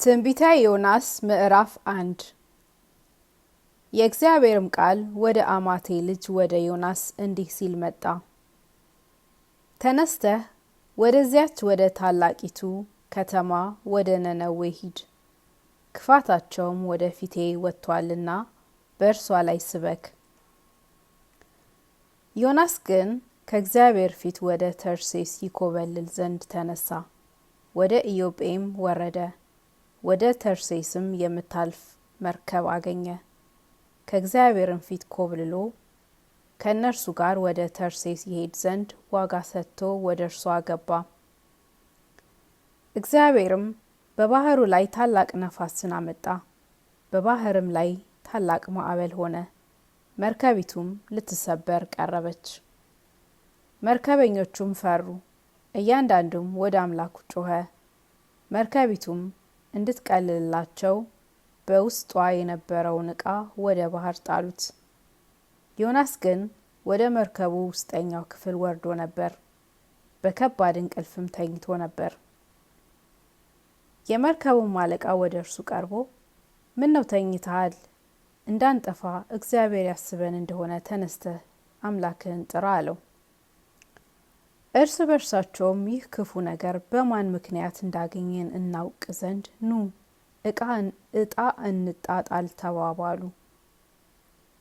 ትንቢተ ዮናስ ምዕራፍ 1 የእግዚአብሔርም ቃል ወደ አማቴ ልጅ ወደ ዮናስ እንዲህ ሲል መጣ። ተነስተህ ወደዚያች ወደ ታላቂቱ ከተማ ወደ ነነዌ ሂድ፣ ክፋታቸውም ወደ ፊቴ ወጥቷልና በእርሷ ላይ ስበክ። ዮናስ ግን ከእግዚአብሔር ፊት ወደ ተርሴስ ይኮበልል ዘንድ ተነሳ፣ ወደ ኢዮጴም ወረደ። ወደ ተርሴስም የምታልፍ መርከብ አገኘ። ከእግዚአብሔርም ፊት ኮብልሎ ከእነርሱ ጋር ወደ ተርሴስ ይሄድ ዘንድ ዋጋ ሰጥቶ ወደ እርሷ ገባ። እግዚአብሔርም በባህሩ ላይ ታላቅ ነፋስን አመጣ፣ በባህርም ላይ ታላቅ ማዕበል ሆነ። መርከቢቱም ልትሰበር ቀረበች። መርከበኞቹም ፈሩ፣ እያንዳንዱም ወደ አምላኩ ጮኸ። መርከቢቱም እንድትቀልላቸው በውስጧ የነበረውን ዕቃ ወደ ባህር ጣሉት። ዮናስ ግን ወደ መርከቡ ውስጠኛው ክፍል ወርዶ ነበር፣ በከባድ እንቅልፍም ተኝቶ ነበር። የመርከቡም አለቃ ወደ እርሱ ቀርቦ ምነው ተኝተሃል? እንዳንጠፋ እግዚአብሔር ያስበን እንደሆነ ተነስተህ አምላክህን ጥራ አለው። እርስ በርሳቸውም ይህ ክፉ ነገር በማን ምክንያት እንዳገኘን እናውቅ ዘንድ ኑ ዕጣ እንጣጣል ተባባሉ።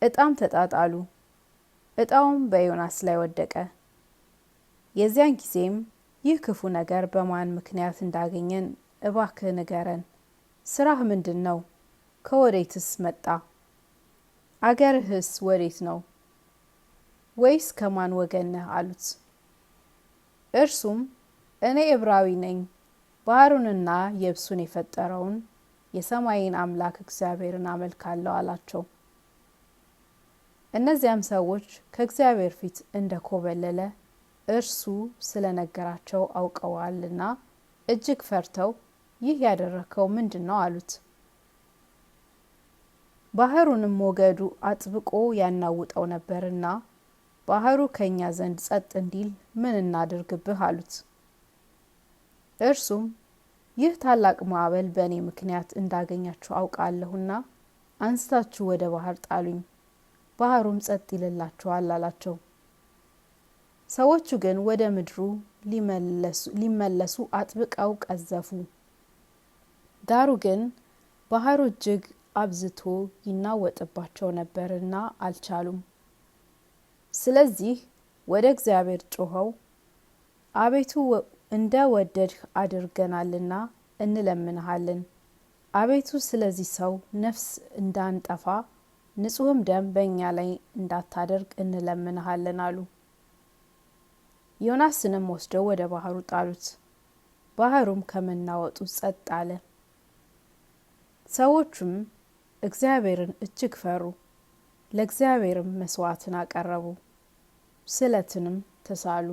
ዕጣም ተጣጣሉ። ዕጣውም በዮናስ ላይ ወደቀ። የዚያን ጊዜም ይህ ክፉ ነገር በማን ምክንያት እንዳገኘን እባክህ ንገረን። ስራህ ምንድን ነው? ከወዴትስ መጣ? አገርህስ ወዴት ነው? ወይስ ከማን ወገን ነህ? አሉት። እርሱም እኔ ዕብራዊ ነኝ፣ ባህሩንና የብሱን የፈጠረውን የሰማይን አምላክ እግዚአብሔርን አመልካለሁ አላቸው። እነዚያም ሰዎች ከእግዚአብሔር ፊት እንደ ኮበለለ እርሱ ስለነገራቸው አውቀዋልና እጅግ ፈርተው ይህ ያደረከው ምንድን ነው? አሉት። ባህሩንም ሞገዱ አጥብቆ ያናውጠው ነበርና ባህሩ ከኛ ዘንድ ጸጥ እንዲል ምን እናድርግብህ? አሉት። እርሱም ይህ ታላቅ ማዕበል በእኔ ምክንያት እንዳገኛችሁ አውቃለሁና አንስታችሁ ወደ ባህር ጣሉኝ፣ ባህሩም ጸጥ ይልላችኋል አላቸው። ሰዎቹ ግን ወደ ምድሩ ሊመለሱ አጥብቀው ቀዘፉ። ዳሩ ግን ባህሩ እጅግ አብዝቶ ይናወጥባቸው ነበርና አልቻሉም። ስለዚህ ወደ እግዚአብሔር ጮኸው፣ አቤቱ እንደ ወደድህ አድርገናልና እንለምንሃለን። አቤቱ ስለዚህ ሰው ነፍስ እንዳንጠፋ ንጹሕም ደም በእኛ ላይ እንዳታደርግ እንለምንሃለን አሉ። ዮናስንም ወስደው ወደ ባህሩ ጣሉት። ባህሩም ከመናወጡ ጸጥ አለ። ሰዎቹም እግዚአብሔርን እጅግ ፈሩ፣ ለእግዚአብሔርም መስዋዕትን አቀረቡ፣ ስለትንም ተሳሉ።